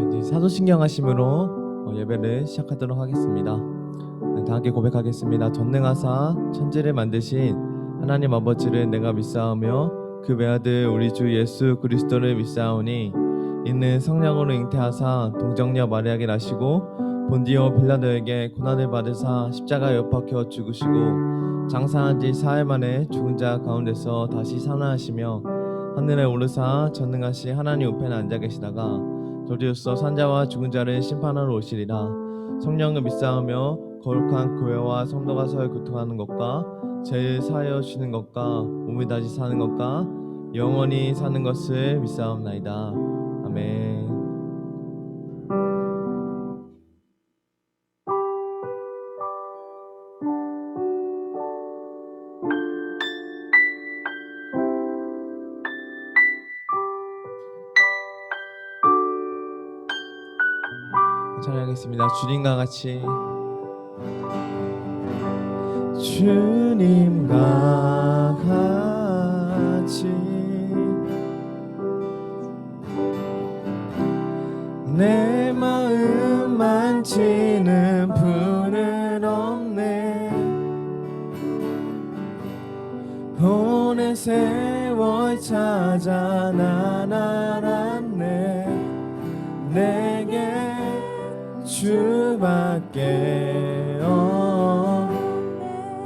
이제 사도신경 하심으로 예배를 시작하도록 하겠습니다. 다 함께 고백하겠습니다. 전능하사 천지를 만드신 하나님 아버지를 내가 믿사오며 그 외아들 우리 주 예수 그리스도를 믿사오니 이는 성령으로 잉태하사 동정녀 마리아에게 나시고 본디오 빌라도에게 고난을 받으사 십자가에 못 박혀 죽으시고 장사한 지 사흘 만에 죽은 자 가운데서 다시 살아나시며 하늘에 오르사 전능하신 하나님 우편에 앉아 계시다가 도리로서 산자와 죽은 자를 심판하러 오시리라. 성령을 믿사오며 거룩한 교회와 성도가 서로 교통하는 것과 죄를 사하여 주시는 것과 몸이 다시 사는 것과 영원히 사는 것을 믿사옵나이다. 아멘. 찬양하겠습니다. 주님과 같이. 주님과 같이 내 마음 만지는 분은 없네. 오랜 세월 찾아 난 알았네. 내게 주밖에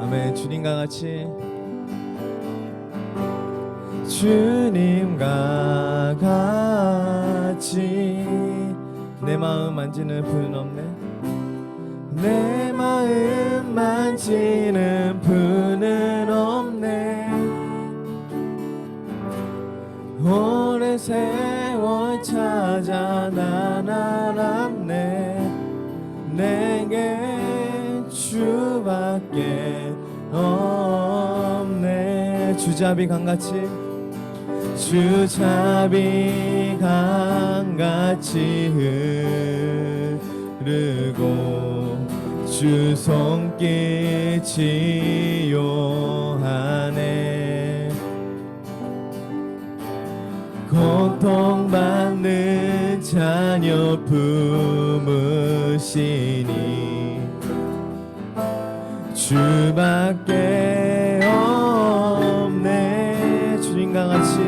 아멘. 주님과 같이. 주님과 같이 내 마음 만지는 분은 없네. 내 마음 만지는 분은 없네. 오랜 세월 찾아 난 알았네. 내게 주밖에 없네. 주잡이 강같이. 주잡이 강같이 흐르고 주 손길 치유하네. 고통받는 자녀 품으시니 주밖에 없네. 주님과 같이.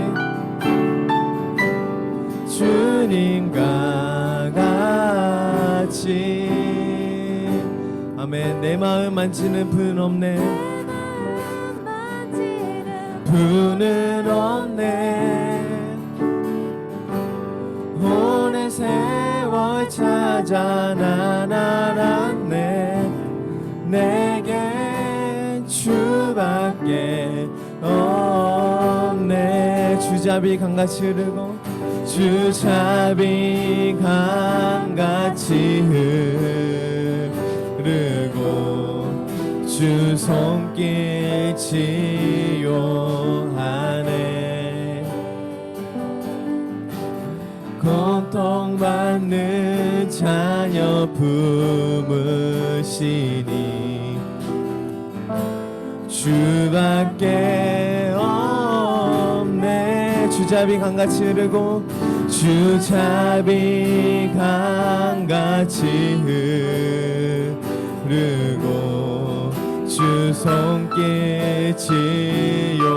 주님과 같이 아멘. 내 마음 만지는 분은 없네. 분은 없네. 오랜 세월 찾아 난 알았네. 내게 주밖에 없네. 주잡이 강같이 흐르고 주잡이 강같이 흐르고 주 손길 치유하네. 고통받는 자녀 품으시니 주밖에 없네. 주잡이 강같이 흐르고 주잡이 강같이 흐르고 주 손길 치유하네.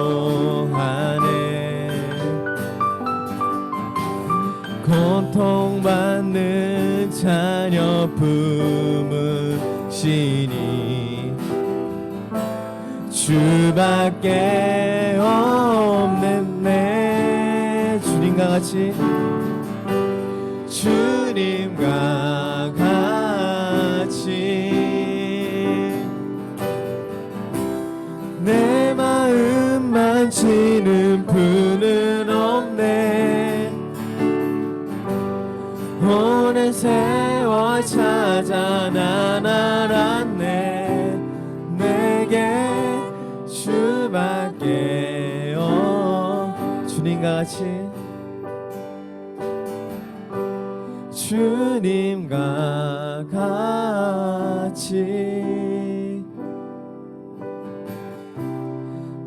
고통받는 자녀 품으시니 주밖에 없네. 주님과 같이. 주님과 같이 내 마음 만지는 분은 없네. 오랜 세월 찾아 난 알았네. 내게 주밖에 주님과 같이. 주님과 같이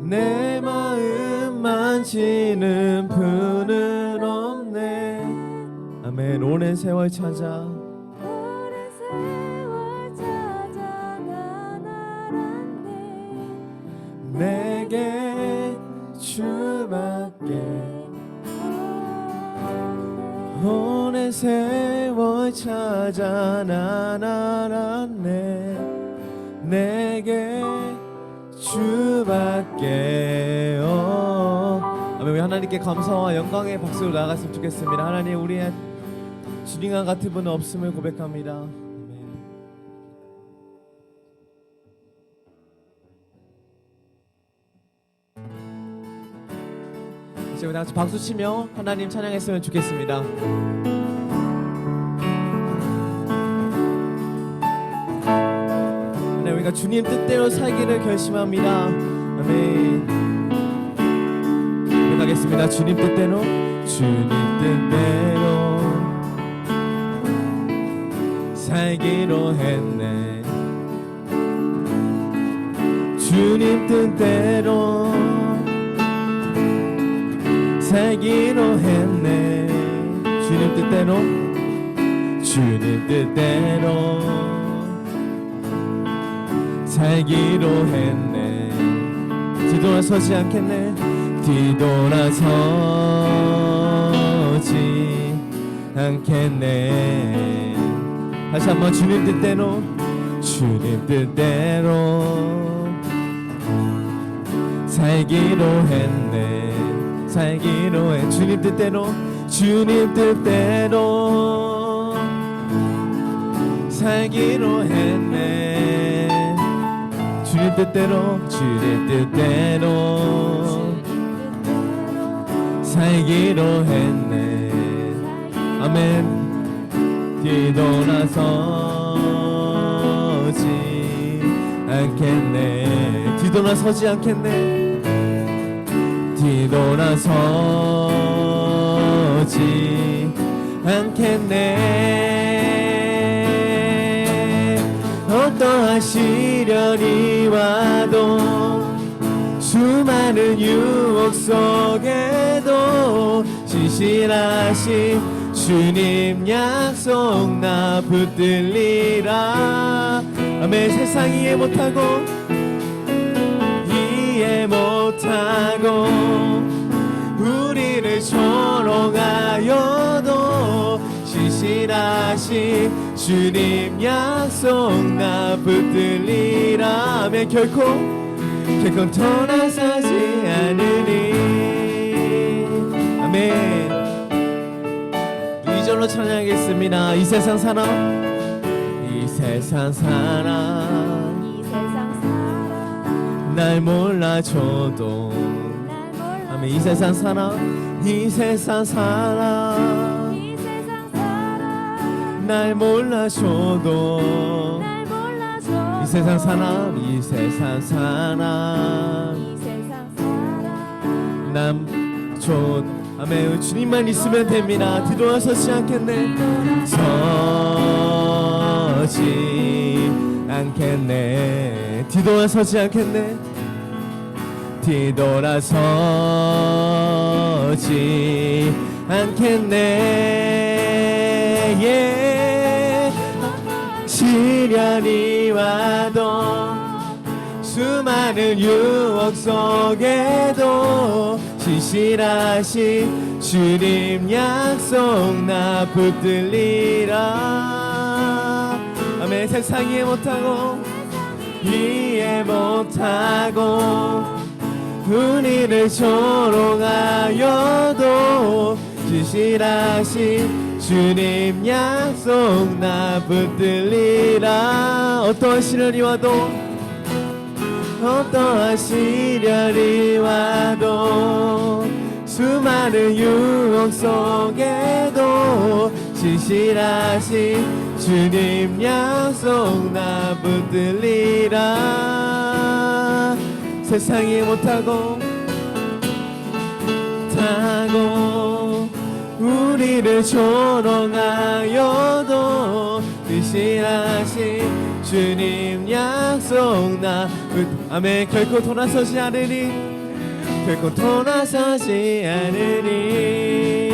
내 마음 만지는 분은 없네. 아멘. 아멘. 오랜 세월 찾아 오랜 세월 찾아 난 알았네. 내게 주밖에 오랜 세월 찾아 난 알았네. 내게 주밖에 아멘. 우리 하나님께 감사와 영광의 박수로 나아갔으면 좋겠습니다. 하나님, 우리의 주님과 같은 분은 없음을 고백합니다. 아멘. 이제 우리 다같이 박수 치며 하나님 찬양했으면 좋겠습니다. 네, 우리가 주님 뜻대로 살기를 결심합니다. 아멘. 고백하겠습니다. 주님 뜻대로, 주님 뜻대로 살기로 했네. 주님 뜻대로 살기로 했네. 주님 뜻대로, 주님 뜻대로 살기로 했네. 뒤돌아서지 않겠네. 뒤돌아서지 않겠네. 다시 한번 주님 뜻대로, 주님 뜻대로 살기로 했네. 살기로 해. 주님 뜻대로, 주님 뜻대로 살기로 했네. 주님 뜻대로, 주님 뜻대로 살기로 했네. 아멘. 뒤돌아서지 않겠네. 뒤돌아서지 않겠네. 뒤돌아서지 않겠네. 어떠한 시련이 와도 수많은 유혹 속에도 신실하신 주님 약속 나 붙들리라. 아멘. 세상 이해 못하고 우리를 조롱하여도 신실하신 주님 약속 나 붙들리라. 아멘. 결코 떠나서지 않으니. 아멘. 2절로 찬양하겠습니다. 이 세상 사람, 이 세상 사람, 이 세상 사람 날 몰라줘도. 아멘. 이 세상 사람, 이 세상 사람, 이 세상 사람 날 몰라줘도. 날 몰라줘. 이 세상 사람, 이 세상 사람 이 세상 사람 남존. 아멘. 주님만 있으면 됩니다. 뒤돌아서지 않겠네. 서지 않겠네. 뒤돌아서지 않겠네. 뒤돌아서지 않겠네. 예. 시련이 와도 수많은 유혹 속에도 신실하신 주님 약속 나 붙들리라. 아멘. 세상 이해 못하고 우리를 조롱하여도 신실하신 주님 약속 나 붙들리라. 어떠한 시련이 와도 수많은 유혹 속에도 신실하신 주님 약속 나 붙들리라. 세상이 못하고 우리를 조롱하여도 신실하신 주님 약속 나 아멘. 결코 돌아서지 않으니, 결코 돌아서지 않으니.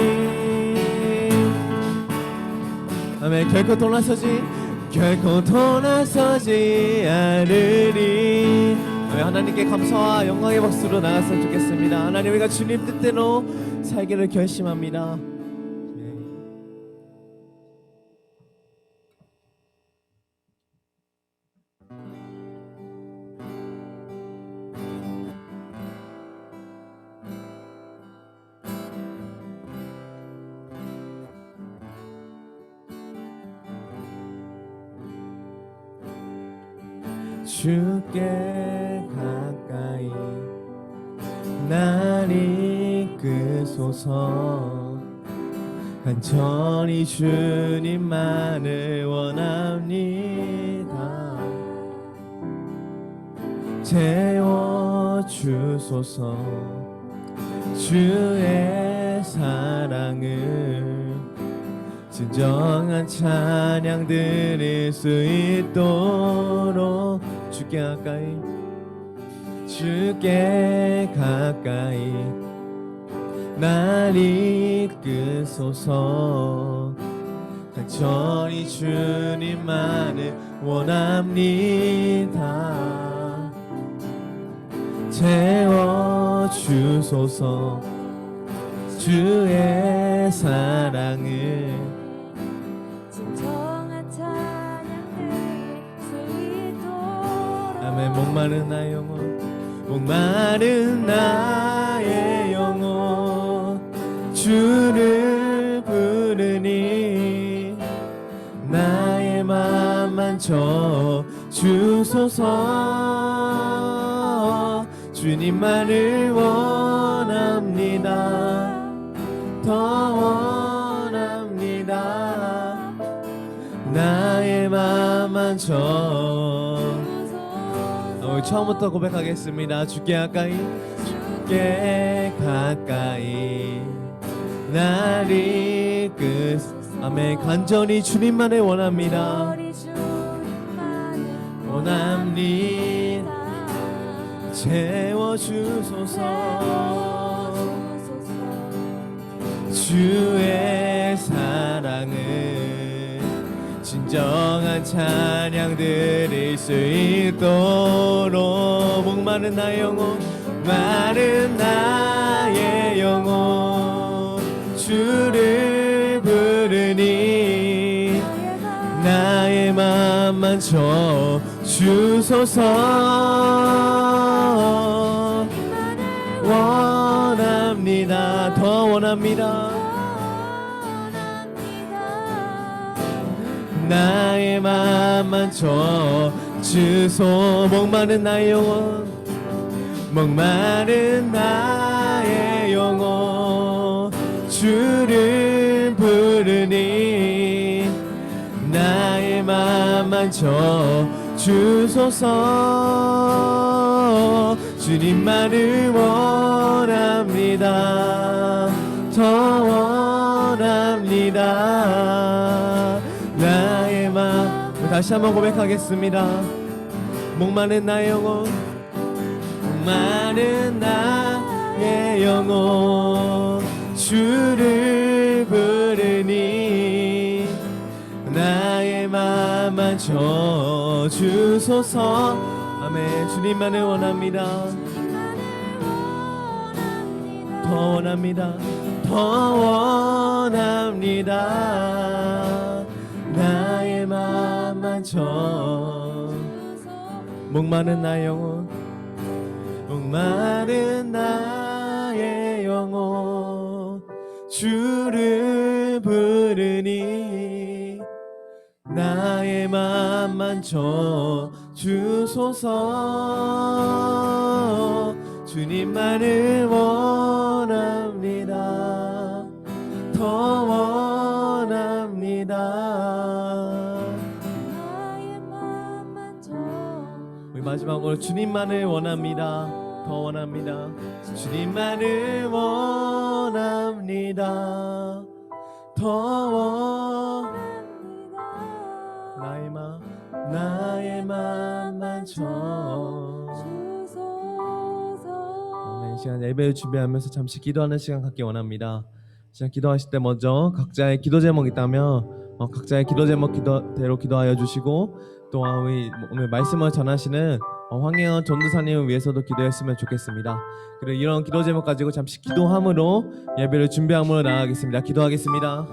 아멘. 결코 돌아서지 않으리. 아멘. 하나님께 감사와 영광의 박수로 나갔으면 좋겠습니다. 하나님, 우리가 주님 뜻대로 살기를 결심합니다. 주께 가까이 날 이끄소서. 간절히 주님만을 원합니다. 채워주소서. 주의 사랑을 진정한 찬양 드릴 수 있도록 주께 가까이 날 이끄소서. 간절히 주님만을 원합니다. 채워주소서. 주의 사랑을 진정한 찬양 드릴 수 있도록. 아멘. 목마른 나의 영혼, 목마른 나의 영혼, 주를 부르니 나의 맘 만져 주소서. 주님만을 원합니다. 더 원합니다. 나의 맘 만져. 우리 처음부터 고백하겠습니다. 주께 가까이 날 아멘. 간절히 주님만을 원합니다. 채워주소서. 주의 사랑을 진정한 찬양 드릴 수 있도록. 목마른 나의 영혼, 마른 나의 영혼, 주를 부르니 나의 맘 만져 주소서. 원합니다. 더 원합니다. 나의 맘 만져 주소. 목마른 나의 영혼, 목마른 나의 영혼, 주를 부르니 나의 맘 만져 주소서. 주님만을 원합니다. 더 원합니다. 나의 맘. 다시 한번 고백하겠습니다. 목마른 나의 영혼, 목마른 나의 영혼, 주를 부르니 나의 맘 만져 주소서. 아멘. 주님만을 원합니다. 더 원합니다. 더 원합니다. 나의 맘 만져. 목마른 나의 영혼, 목마른 나의 영혼, 주를 부르니 나의 맘 만져 주소서. 주님만을 원합니다. 더 원합니다. 나의 맘 만져. 우리 마지막으로 주님만을 원합니다. 더 원합니다. 주님만을 원합니다. 더 원합니다. 나의 맘 만져. 아멘. 이 시간 예배를 준비하면서 잠시 기도하는 시간 갖기 원합니다. 시간 기도하실 때 먼저 각자의 기도 제목 있다면 각자의 기도 제목대로 기도하여 주시고 또한 우리 오늘 말씀을 전하시는 황혜연 전도사님을 위해서도 기도했으면 좋겠습니다. 그리고 이런 기도 제목 가지고 잠시 기도함으로 예배를 준비함으로 나아가겠습니다. 기도하겠습니다.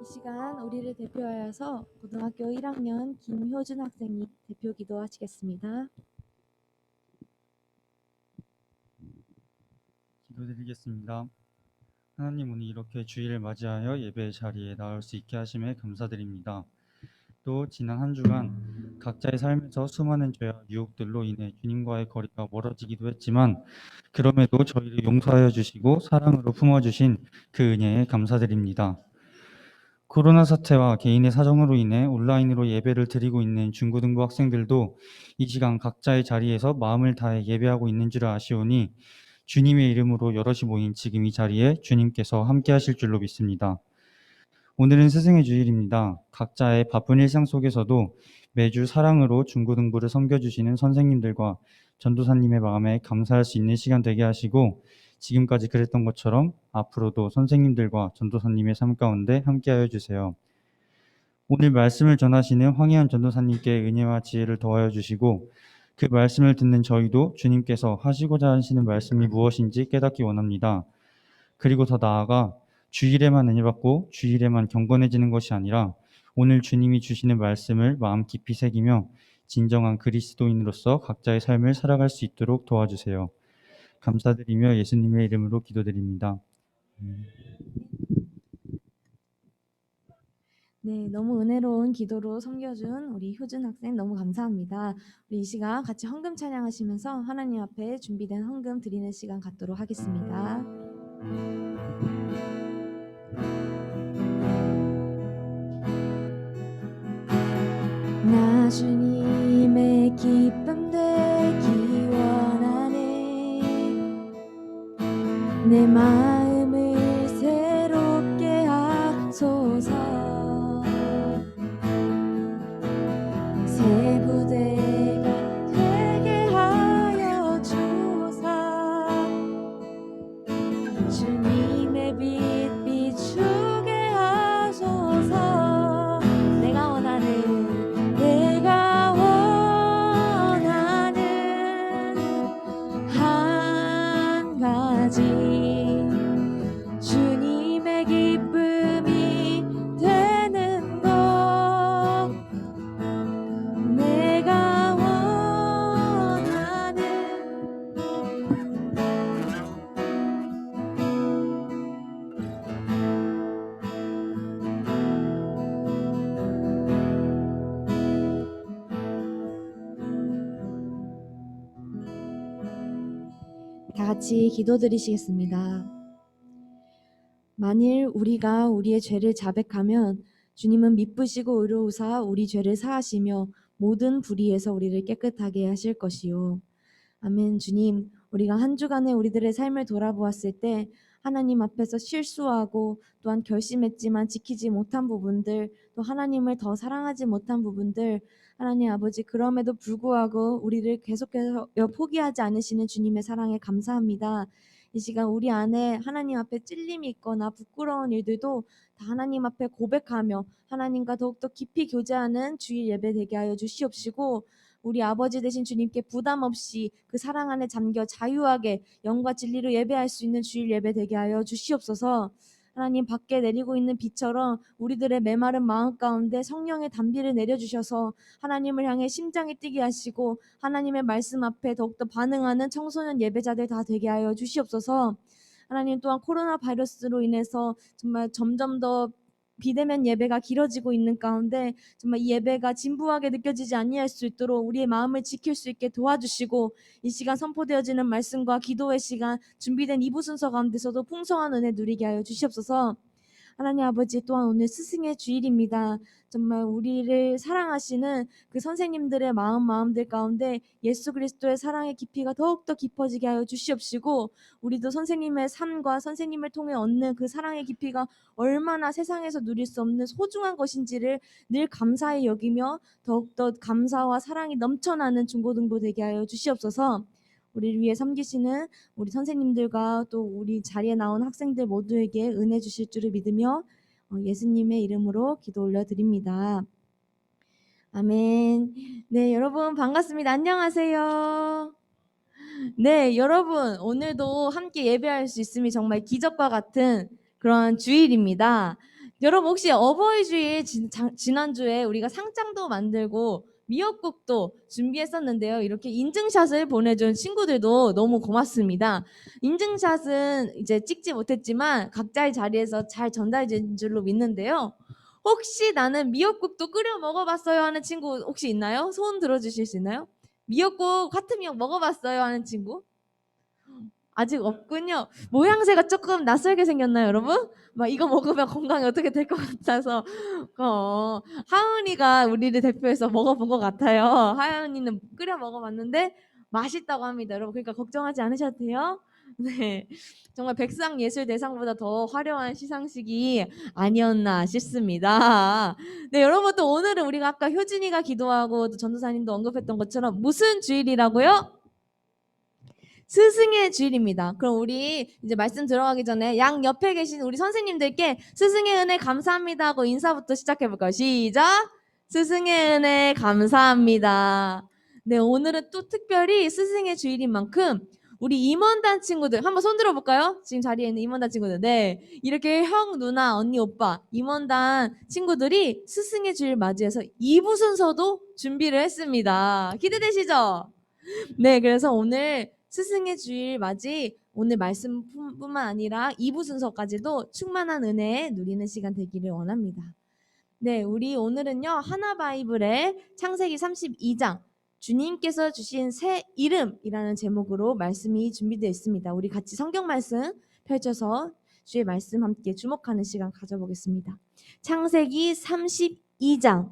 이 시간 우리를 대표하여서 고등학교 1학년 김효준 학생이 대표 기도하시겠습니다. 기도드리겠습니다. 하나님, 오늘 이렇게 주일을 맞이하여 예배 자리에 나올 수 있게 하심에 감사드립니다. 또 지난 한 주간 각자의 삶에서 수많은 죄와 유혹들로 인해 주님과의 거리가 멀어지기도 했지만 그럼에도 저희를 용서하여 주시고 사랑으로 품어주신 그 은혜에 감사드립니다. 코로나 사태와 개인의 사정으로 인해 온라인으로 예배를 드리고 있는 중고등부 학생들도 이 시간 각자의 자리에서 마음을 다해 예배하고 있는 줄 아시오니 주님의 이름으로 여럿이 모인 지금 이 자리에 주님께서 함께 하실 줄로 믿습니다. 오늘은 스승의 주일입니다. 각자의 바쁜 일상 속에서도 매주 사랑으로 중고등부를 섬겨주시는 선생님들과 전도사님의 마음에 감사할 수 있는 시간 되게 하시고 지금까지 그랬던 것처럼 앞으로도 선생님들과 전도사님의 삶 가운데 함께하여 주세요. 오늘 말씀을 전하시는 황희연 전도사님께 은혜와 지혜를 더하여 주시고 그 말씀을 듣는 저희도 주님께서 하시고자 하시는 말씀이 무엇인지 깨닫기 원합니다. 그리고 더 나아가 주일에만 은혜 받고 주일에만 경건해지는 것이 아니라 오늘 주님이 주시는 말씀을 마음 깊이 새기며 진정한 그리스도인으로서 각자의 삶을 살아갈 수 있도록 도와주세요. 감사드리며 예수님의 이름으로 기도드립니다. 네, 너무 은혜로운 기도로 섬겨준 우리 효준 학생 너무 감사합니다. 우리 이 시간 같이 헌금 찬양하시면서 하나님 앞에 준비된 헌금 드리는 시간 갖도록 하겠습니다. 나 주님의 기쁨 되기 원하네. 내 마음을 새롭게 하소서. 새 부대가 되게 하여 주사. 주님의 빛 비추게 하소서. 내가 원하는 한 가지 주님의 기쁨이 되는 것. 내가 원하는 다 같이 기도드리시겠습니다. 만일 우리가 우리의 죄를 자백하면 주님은 미쁘시고 의로우사 우리 죄를 사하시며 모든 불의에서 우리를 깨끗하게 하실 것이요. 아멘. 주님, 우리가 한 주간의 우리들의 삶을 돌아보았을 때 하나님 앞에서 실수하고 또한 결심했지만 지키지 못한 부분들, 또 하나님을 더 사랑하지 못한 부분들, 하나님 아버지 그럼에도 불구하고 우리를 계속해서 포기하지 않으시는 주님의 사랑에 감사합니다. 이 시간 우리 안에 하나님 앞에 찔림이 있거나 부끄러운 일들도 다 하나님 앞에 고백하며 하나님과 더욱더 깊이 교제하는 주일 예배 되게 하여 주시옵시고, 우리 아버지 되신 주님께 부담 없이 그 사랑 안에 잠겨 자유하게 영과 진리로 예배할 수 있는 주일 예배 되게 하여 주시옵소서. 하나님, 밖에 내리고 있는 비처럼 우리들의 메마른 마음 가운데 성령의 단비를 내려주셔서 하나님을 향해 심장이 뛰게 하시고 하나님의 말씀 앞에 더욱더 반응하는 청소년 예배자들 다 되게 하여 주시옵소서. 하나님, 또한 코로나 바이러스로 인해서 정말 점점 더 비대면 예배가 길어지고 있는 가운데 정말 이 예배가 진부하게 느껴지지 아니할 수 있도록 우리의 마음을 지킬 수 있게 도와주시고, 이 시간 선포되어지는 말씀과 기도의 시간, 준비된 2부 순서 가운데서도 풍성한 은혜 누리게 하여 주시옵소서. 하나님 아버지, 또한 오늘 스승의 주일입니다. 정말 우리를 사랑하시는 그 선생님들의 마음들 가운데 예수 그리스도의 사랑의 깊이가 더욱더 깊어지게 하여 주시옵시고, 우리도 선생님의 삶과 선생님을 통해 얻는 그 사랑의 깊이가 얼마나 세상에서 누릴 수 없는 소중한 것인지를 늘 감사히 여기며 더욱더 감사와 사랑이 넘쳐나는 중고등부 되게 하여 주시옵소서. 우리를 위해 섬기시는 우리 선생님들과 또 우리 자리에 나온 학생들 모두에게 은혜 주실 줄을 믿으며 예수님의 이름으로 기도 올려드립니다. 아멘. 네, 여러분 반갑습니다. 안녕하세요. 네, 여러분 오늘도 함께 예배할 수 있음이 정말 기적과 같은 그런 주일입니다. 여러분 혹시 어버이 주일 지난주에 우리가 상장도 만들고 미역국도 준비했었는데요. 이렇게 인증샷을 보내준 친구들도 너무 고맙습니다. 인증샷은 이제 찍지 못했지만 각자의 자리에서 잘 전달된 줄로 믿는데요. 혹시 나는 미역국도 끓여 먹어봤어요 하는 친구 혹시 있나요? 손 들어주실 수 있나요? 미역국, 화트미역 먹어봤어요 하는 친구? 아직 없군요. 모양새가 조금 낯설게 생겼나요, 여러분? 막 이거 먹으면 건강이 어떻게 될 것 같아서 하은이가 우리를 대표해서 먹어본 것 같아요. 하은이는 끓여 먹어봤는데 맛있다고 합니다, 여러분. 그러니까 걱정하지 않으셔도 돼요. 네, 정말 백상예술대상보다 더 화려한 시상식이 아니었나 싶습니다. 네, 여러분 또 오늘은 우리가 아까 효진이가 기도하고 또 전도사님도 언급했던 것처럼 무슨 주일이라고요? 스승의 주일입니다. 그럼 우리 이제 말씀 들어가기 전에 양 옆에 계신 우리 선생님들께 스승의 은혜 감사합니다 하고 인사부터 시작해 볼까요? 시작! 스승의 은혜 감사합니다. 네, 오늘은 또 특별히 스승의 주일인 만큼 우리 임원단 친구들 한번 손 들어볼까요? 지금 자리에 있는 임원단 친구들. 네, 이렇게 형, 누나, 언니, 오빠 임원단 친구들이 스승의 주일 맞이해서 2부 순서도 준비를 했습니다. 기대되시죠? 네, 그래서 오늘 스승의 주일 맞이 오늘 말씀뿐만 아니라 2부 순서까지도 충만한 은혜 누리는 시간 되기를 원합니다. 네, 우리 오늘은요 하나 바이블의 창세기 32장 주님께서 주신 새 이름이라는 제목으로 말씀이 준비되어 있습니다. 우리 같이 성경 말씀 펼쳐서 주의 말씀 함께 주목하는 시간 가져보겠습니다. 창세기 32장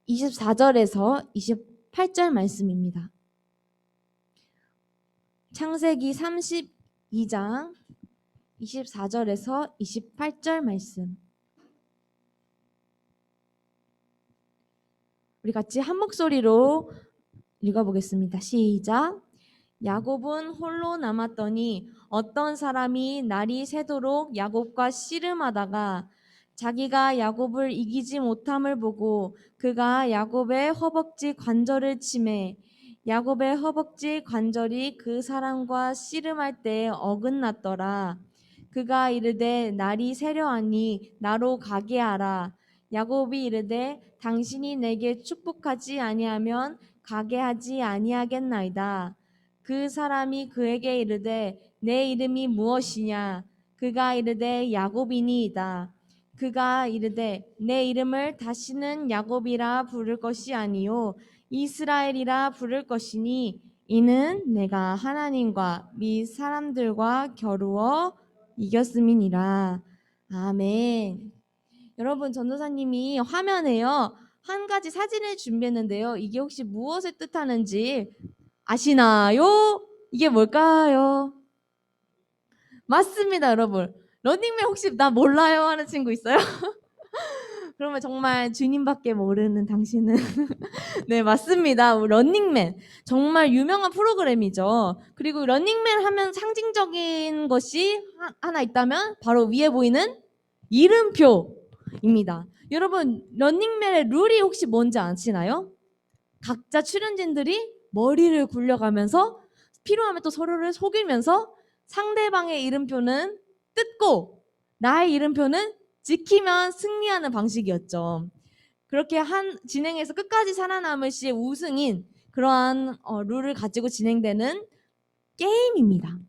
24절에서 28절 말씀입니다. 창세기 32장 24절에서 28절 말씀. 우리 같이 한 목소리로 읽어보겠습니다. 시작. 야곱은 홀로 남았더니 어떤 사람이 날이 새도록 야곱과 씨름하다가 자기가 야곱을 이기지 못함을 보고 그가 야곱의 허벅지 관절을 치매 야곱의 허벅지 관절이 그 사람과 씨름할 때에 어긋났더라. 그가 이르되 날이 새려하니 나로 가게 하라. 야곱이 이르되 당신이 내게 축복하지 아니하면 가게 하지 아니하겠나이다. 그 사람이 그에게 이르되 내 이름이 무엇이냐? 그가 이르되 야곱이니이다. 그가 이르되 내 이름을 다시는 야곱이라 부를 것이 아니요 이스라엘이라 부를 것이니 이는 내가 하나님과 및 사람들과 겨루어 이겼음이니라. 아멘. 여러분, 전도사님이 화면에요 한 가지 사진을 준비했는데요. 이게 혹시 무엇을 뜻하는지 아시나요? 이게 뭘까요? 맞습니다, 여러분. 런닝맨 혹시 나 몰라요 하는 친구 있어요? 그러면 정말 주님밖에 모르는 당신은 네, 맞습니다. 런닝맨 정말 유명한 프로그램이죠. 그리고 런닝맨 하면 상징적인 것이 하나 있다면 바로 위에 보이는 이름표입니다. 여러분, 런닝맨의 룰이 혹시 뭔지 아시나요? 각자 출연진들이 머리를 굴려가면서 필요하면 또 서로를 속이면서 상대방의 이름표는 뜯고 나의 이름표는 지키면 승리하는 방식이었죠. 그렇게 진행해서 끝까지 살아남을 시의 우승인 그러한 룰을 가지고 진행되는 게임입니다.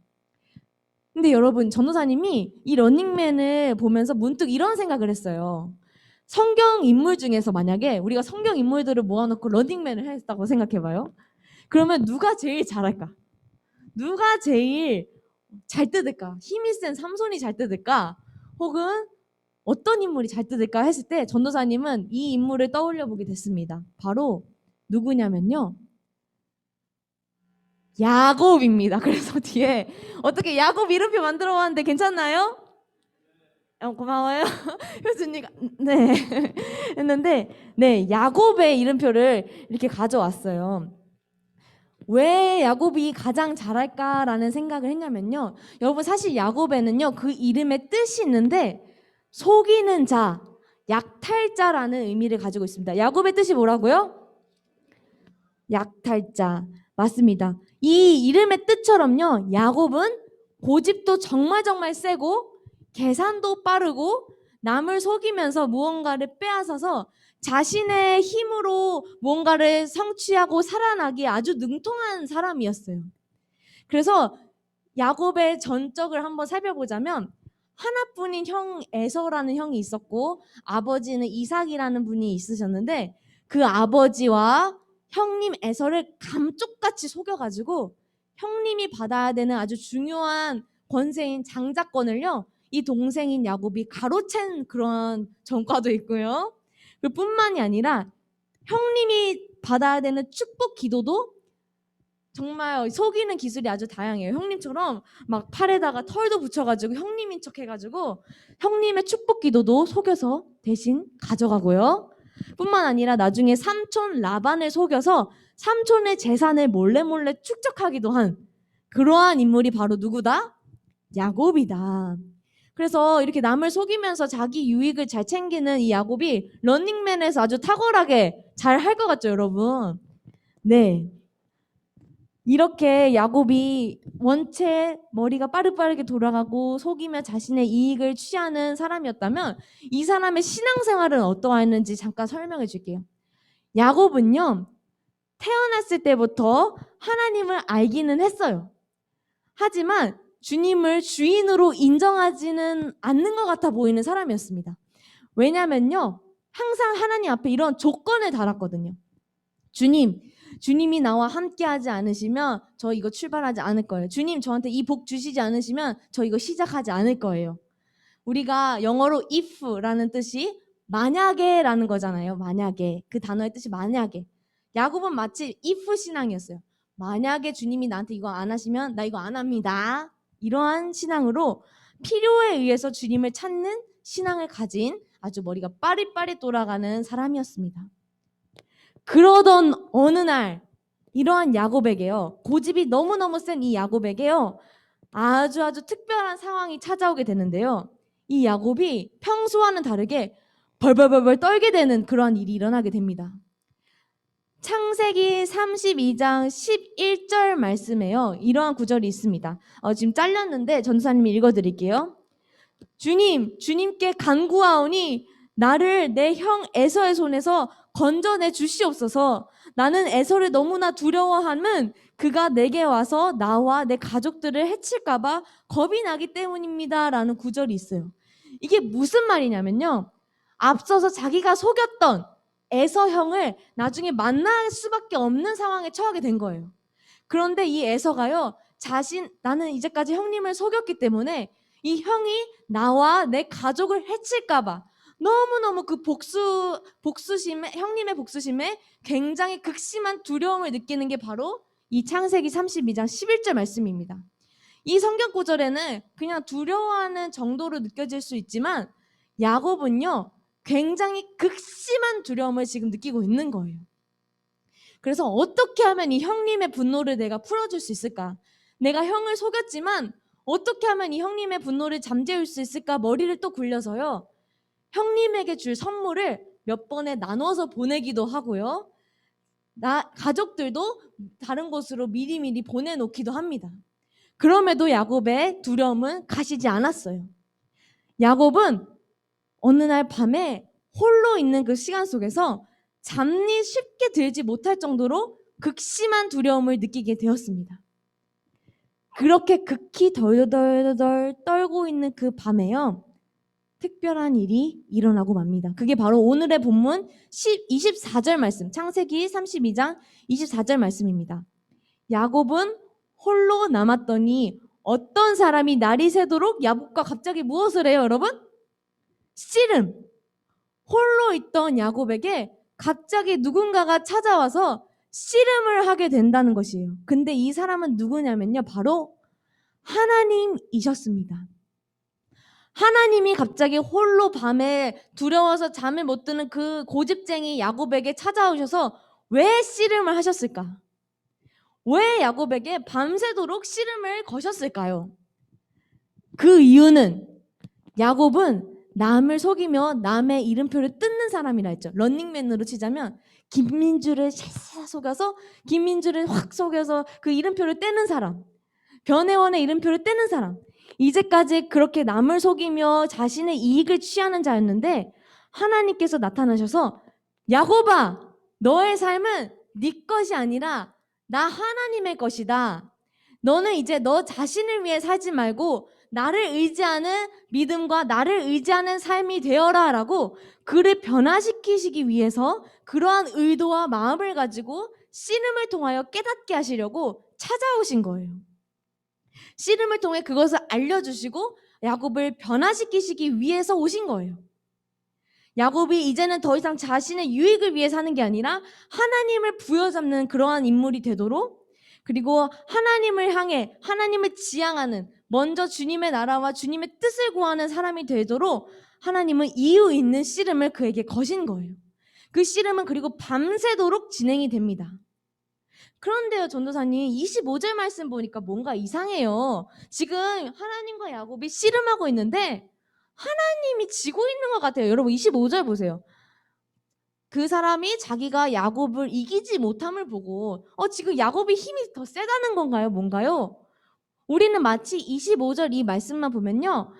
근데 여러분, 전도사님이 이 런닝맨을 보면서 문득 이런 생각을 했어요. 성경 인물 중에서 만약에 우리가 성경 인물들을 모아놓고 런닝맨을 했다고 생각해봐요. 그러면 누가 제일 잘할까? 누가 제일 잘 뜯을까? 힘이 센 삼손이 잘 뜯을까? 혹은 어떤 인물이 잘 뜯을까 했을 때 전도사님은 이 인물을 떠올려 보게 됐습니다. 바로 누구냐면요. 야곱입니다. 그래서 뒤에 어떻게 야곱 이름표 만들어 봤는데 괜찮나요? 고마워요. 효준이가 네 했는데 네 야곱의 이름표를 이렇게 가져왔어요. 왜 야곱이 가장 잘할까라는 생각을 했냐면요. 여러분 사실 야곱에는요 그 이름의 뜻이 있는데 속이는 자, 약탈자라는 의미를 가지고 있습니다. 야곱의 뜻이 뭐라고요? 약탈자. 맞습니다. 이 이름의 뜻처럼요. 야곱은 고집도 정말 세고 계산도 빠르고 남을 속이면서 무언가를 빼앗아서 자신의 힘으로 무언가를 성취하고 살아나기에 아주 능통한 사람이었어요. 그래서 야곱의 전적을 한번 살펴보자면 하나뿐인 형 에서라는 형이 있었고 아버지는 이삭이라는 분이 있으셨는데 그 아버지와 형님 에서를 감쪽같이 속여가지고 형님이 받아야 되는 아주 중요한 권세인 장자권을요 이 동생인 야곱이 가로챈 그런 전과도 있고요. 그뿐만이 아니라 형님이 받아야 되는 축복 기도도 정말 속이는 기술이 아주 다양해요. 형님처럼 막 팔에다가 털도 붙여가지고 형님인 척 해가지고 형님의 축복 기도도 속여서 대신 가져가고요. 뿐만 아니라 나중에 삼촌 라반을 속여서 삼촌의 재산을 몰래 축적하기도 한 그러한 인물이 바로 누구다? 야곱이다. 그래서 이렇게 남을 속이면서 자기 유익을 잘 챙기는 이 야곱이 런닝맨에서 아주 탁월하게 잘 할 것 같죠, 여러분? 네. 이렇게 야곱이 원체 머리가 빠르게 돌아가고 속이며 자신의 이익을 취하는 사람이었다면 이 사람의 신앙생활은 어떠했는지 잠깐 설명해 줄게요. 야곱은요. 태어났을 때부터 하나님을 알기는 했어요. 하지만 주님을 주인으로 인정하지는 않는 것 같아 보이는 사람이었습니다. 왜냐면요. 항상 하나님 앞에 이런 조건을 달았거든요. 주님이 나와 함께 하지 않으시면 저 이거 출발하지 않을 거예요. 주님 저한테 이 복 주시지 않으시면 저 이거 시작하지 않을 거예요. 우리가 영어로 if라는 뜻이 만약에라는 거잖아요. 만약에. 그 단어의 뜻이 만약에. 야곱은 마치 if 신앙이었어요. 만약에 주님이 나한테 이거 안 하시면 나 이거 안 합니다. 이러한 신앙으로 필요에 의해서 주님을 찾는 신앙을 가진 아주 머리가 빠릿빠릿 돌아가는 사람이었습니다. 그러던 어느 날 이러한 야곱에게요. 고집이 너무너무 센 이 야곱에게요. 아주 특별한 상황이 찾아오게 되는데요. 이 야곱이 평소와는 다르게 벌벌 떨게 되는 그러한 일이 일어나게 됩니다. 창세기 32장 11절 말씀에요. 이러한 구절이 있습니다. 지금 잘렸는데 전도사님이 읽어드릴게요. 주님께 간구하오니 나를 내 형 에서의 손에서 건져내 주시옵소서. 나는 에서를 너무나 두려워함은 그가 내게 와서 나와 내 가족들을 해칠까봐 겁이 나기 때문입니다. 라는 구절이 있어요. 이게 무슨 말이냐면요. 앞서서 자기가 속였던 에서 형을 나중에 만날 수밖에 없는 상황에 처하게 된 거예요. 그런데 이 에서가요. 나는 이제까지 형님을 속였기 때문에 이 형이 나와 내 가족을 해칠까봐 너무너무 그 형님의 복수심에 굉장히 극심한 두려움을 느끼는 게 바로 이 창세기 32장 11절 말씀입니다. 이 성경 구절에는 그냥 두려워하는 정도로 느껴질 수 있지만 야곱은요 굉장히 극심한 두려움을 지금 느끼고 있는 거예요. 그래서 어떻게 하면 이 형님의 분노를 내가 풀어줄 수 있을까? 내가 형을 속였지만 어떻게 하면 이 형님의 분노를 잠재울 수 있을까? 머리를 또 굴려서요. 형님에게 줄 선물을 몇 번에 나눠서 보내기도 하고요. 가족들도 다른 곳으로 미리 보내놓기도 합니다. 그럼에도 야곱의 두려움은 가시지 않았어요. 야곱은 어느 날 밤에 홀로 있는 그 시간 속에서 잠이 쉽게 들지 못할 정도로 극심한 두려움을 느끼게 되었습니다. 그렇게 극히 덜덜덜 떨고 있는 그 밤에요. 특별한 일이 일어나고 맙니다. 그게 바로 오늘의 본문 24절 말씀, 창세기 32장 24절 말씀입니다. 야곱은 홀로 남았더니 어떤 사람이 날이 새도록 야곱과 갑자기 무엇을 해요, 여러분? 씨름. 홀로 있던 야곱에게 갑자기 누군가가 찾아와서 씨름을 하게 된다는 것이에요. 근데 이 사람은 누구냐면요, 바로 하나님이셨습니다. 하나님이 갑자기 홀로 밤에 두려워서 잠을 못 드는 그 고집쟁이 야곱에게 찾아오셔서 왜 씨름을 하셨을까? 왜 야곱에게 밤새도록 씨름을 거셨을까요? 그 이유는 야곱은 남을 속이며 남의 이름표를 뜯는 사람이라 했죠. 런닝맨으로 치자면 김민주를 샥 속여서 김민주를 확 속여서 그 이름표를 떼는 사람. 변혜원의 이름표를 떼는 사람. 이제까지 그렇게 남을 속이며 자신의 이익을 취하는 자였는데 하나님께서 나타나셔서 야곱아, 너의 삶은 네 것이 아니라 나 하나님의 것이다. 너는 이제 너 자신을 위해 살지 말고 나를 의지하는 믿음과 나를 의지하는 삶이 되어라 라고 그를 변화시키시기 위해서 그러한 의도와 마음을 가지고 씨름을 통하여 깨닫게 하시려고 찾아오신 거예요. 씨름을 통해 그것을 알려주시고 야곱을 변화시키시기 위해서 오신 거예요. 야곱이 이제는 더 이상 자신의 유익을 위해 사는 게 아니라 하나님을 부여잡는 그러한 인물이 되도록, 그리고 하나님을 향해 하나님을 지향하는, 먼저 주님의 나라와 주님의 뜻을 구하는 사람이 되도록 하나님은 이유 있는 씨름을 그에게 거신 거예요. 그 씨름은 그리고 밤새도록 진행이 됩니다. 그런데요, 전도사님, 25절 말씀 보니까 뭔가 이상해요. 지금 하나님과 야곱이 씨름하고 있는데 하나님이 지고 있는 것 같아요. 여러분 25절 보세요. 그 사람이 자기가 야곱을 이기지 못함을 보고 지금 야곱이 힘이 더 세다는 건가요? 뭔가요? 우리는 마치 25절 이 말씀만 보면요,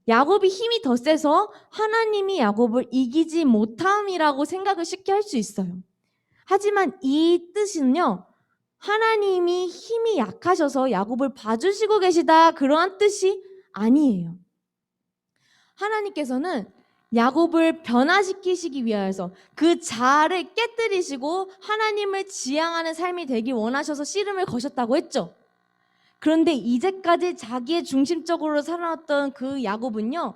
야곱이 힘이 더 세서 하나님이 야곱을 이기지 못함이라고 생각을 쉽게 할 수 있어요. 하지만 이 뜻은요, 하나님이 힘이 약하셔서 야곱을 봐주시고 계시다, 그러한 뜻이 아니에요. 하나님께서는 야곱을 변화시키시기 위하여서 그 자아를 깨뜨리시고 하나님을 지향하는 삶이 되기 원하셔서 씨름을 거셨다고 했죠. 그런데 이제까지 자기의 중심적으로 살아왔던 그 야곱은요,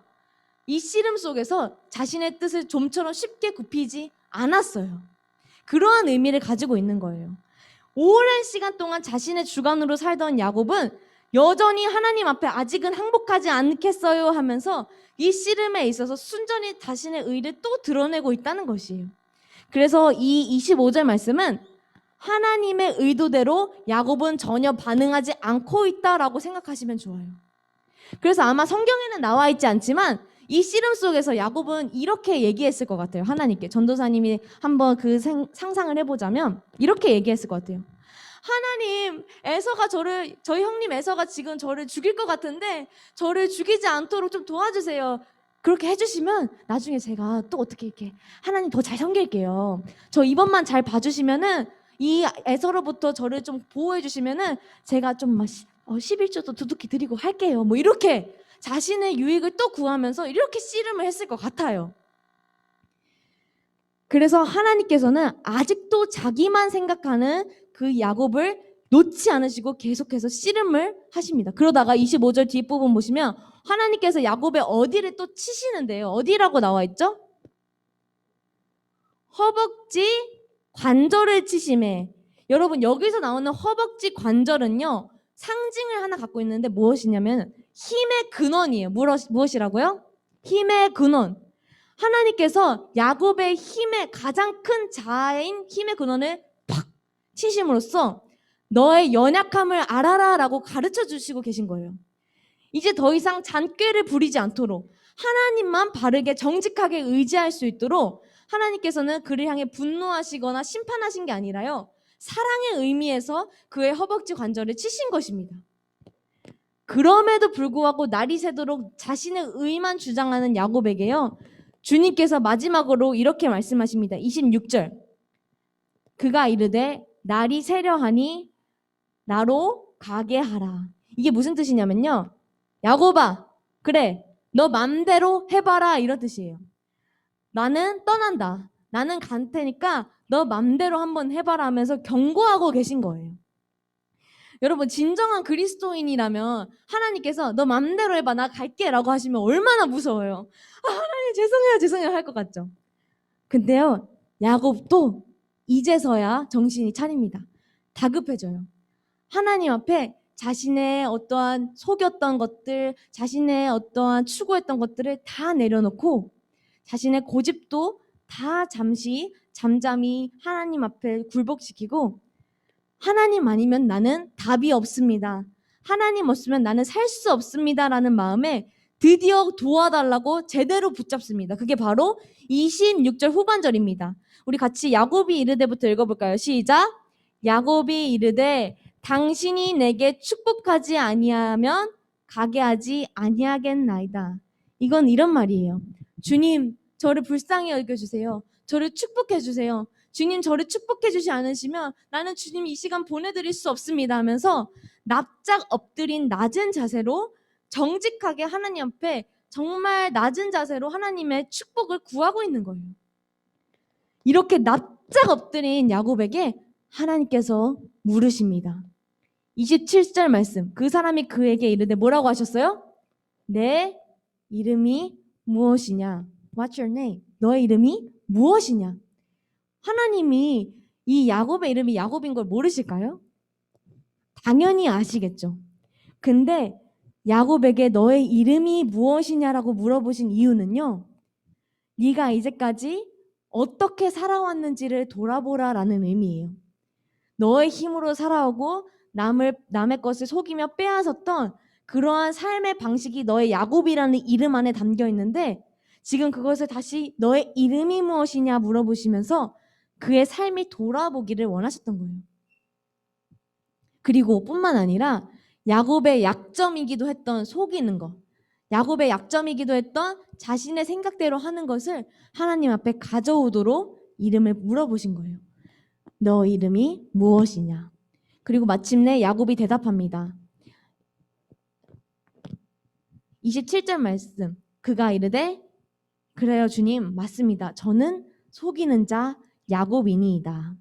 이 씨름 속에서 자신의 뜻을 좀처럼 쉽게 굽히지 않았어요. 그러한 의미를 가지고 있는 거예요. 오랜 시간 동안 자신의 주관으로 살던 야곱은 여전히 하나님 앞에 아직은 항복하지 않겠어요 하면서 이 씨름에 있어서 순전히 자신의 의를 또 드러내고 있다는 것이에요. 그래서 이 25절 말씀은 하나님의 의도대로 야곱은 전혀 반응하지 않고 있다라고 생각하시면 좋아요. 그래서 아마 성경에는 나와 있지 않지만 이 씨름 속에서 야곱은 이렇게 얘기했을 것 같아요. 하나님께. 전도사님이 한번 그 상상을 해보자면 이렇게 얘기했을 것 같아요. 하나님, 저희 형님 에서가 지금 저를 죽일 것 같은데 저를 죽이지 않도록 좀 도와주세요. 그렇게 해주시면 나중에 제가 또 어떻게 이렇게 하나님 더 잘 섬길게요. 저 이번만 잘 봐주시면은 이 에서로부터 저를 좀 보호해 주시면은 제가 좀 11조도 두둑히 드리고 할게요. 뭐 이렇게 자신의 유익을 또 구하면서 이렇게 씨름을 했을 것 같아요. 그래서 하나님께서는 아직도 자기만 생각하는 그 야곱을 놓지 않으시고 계속해서 씨름을 하십니다. 그러다가 25절 뒷부분 보시면 하나님께서 야곱의 어디를 또 치시는데요. 어디라고 나와 있죠? 허벅지 관절을 치심에. 여러분, 여기서 나오는 허벅지 관절은요, 상징을 하나 갖고 있는데 무엇이냐면 힘의 근원이에요. 무엇이라고요? 힘의 근원. 하나님께서 야곱의 힘의 가장 큰 자아인 힘의 근원을 팍 치심으로써 너의 연약함을 알아라 라고 가르쳐 주시고 계신 거예요. 이제 더 이상 잔꾀를 부리지 않도록 하나님만 바르게 정직하게 의지할 수 있도록 하나님께서는 그를 향해 분노하시거나 심판하신 게 아니라요, 사랑의 의미에서 그의 허벅지 관절을 치신 것입니다. 그럼에도 불구하고 날이 새도록 자신의 의만 주장하는 야곱에게요, 주님께서 마지막으로 이렇게 말씀하십니다. 26절. 그가 이르되 날이 새려하니 나로 가게 하라. 이게 무슨 뜻이냐면요. 야곱아, 그래, 너 맘대로 해봐라 이런 뜻이에요. 나는 떠난다. 나는 갈 테니까 너 맘대로 한번 해봐라 하면서 경고하고 계신 거예요. 여러분, 진정한 그리스도인이라면 하나님께서 너 맘대로 해봐, 나 갈게 라고 하시면 얼마나 무서워요. 아, 하나님 죄송해요, 죄송해요 할 것 같죠. 근데요, 야곱도 이제서야 정신이 차립니다. 다급해져요. 하나님 앞에 자신의 어떠한 속였던 것들, 자신의 어떠한 추구했던 것들을 다 내려놓고 자신의 고집도 다 잠시 잠잠히 하나님 앞에 굴복시키고, 하나님 아니면 나는 답이 없습니다. 하나님 없으면 나는 살 수 없습니다. 라는 마음에 드디어 도와달라고 제대로 붙잡습니다. 그게 바로 26절 후반절입니다. 우리 같이 야곱이 이르되부터 읽어볼까요? 시작! 야곱이 이르되 당신이 내게 축복하지 아니하면 가게 하지 아니하겠나이다. 이건 이런 말이에요. 주님, 저를 불쌍히 여겨주세요. 저를 축복해주세요. 주님, 저를 축복해주지 않으시면 나는 주님 이 시간 보내드릴 수 없습니다 하면서 납작 엎드린 낮은 자세로 정직하게 하나님 앞에 정말 낮은 자세로 하나님의 축복을 구하고 있는 거예요. 이렇게 납작 엎드린 야곱에게 하나님께서 물으십니다. 27절 말씀. 그 사람이 그에게 이르되 뭐라고 하셨어요? 내 이름이 무엇이냐? What's your name? 너의 이름이 무엇이냐? 하나님이 이 야곱의 이름이 야곱인 걸 모르실까요? 당연히 아시겠죠. 근데 야곱에게 너의 이름이 무엇이냐라고 물어보신 이유는요. 네가 이제까지 어떻게 살아왔는지를 돌아보라라는 의미예요. 너의 힘으로 살아오고 남의 것을 속이며 빼앗았던 그러한 삶의 방식이 너의 야곱이라는 이름 안에 담겨 있는데, 지금 그것을 다시 너의 이름이 무엇이냐 물어보시면서 그의 삶이 돌아보기를 원하셨던 거예요. 그리고 뿐만 아니라 야곱의 약점이기도 했던 속이는 것, 야곱의 약점이기도 했던 자신의 생각대로 하는 것을 하나님 앞에 가져오도록 이름을 물어보신 거예요. 너 이름이 무엇이냐? 그리고 마침내 야곱이 대답합니다. 27절 말씀. 그가 이르되 그래요 주님, 맞습니다. 저는 속이는 자 야곱이니이다.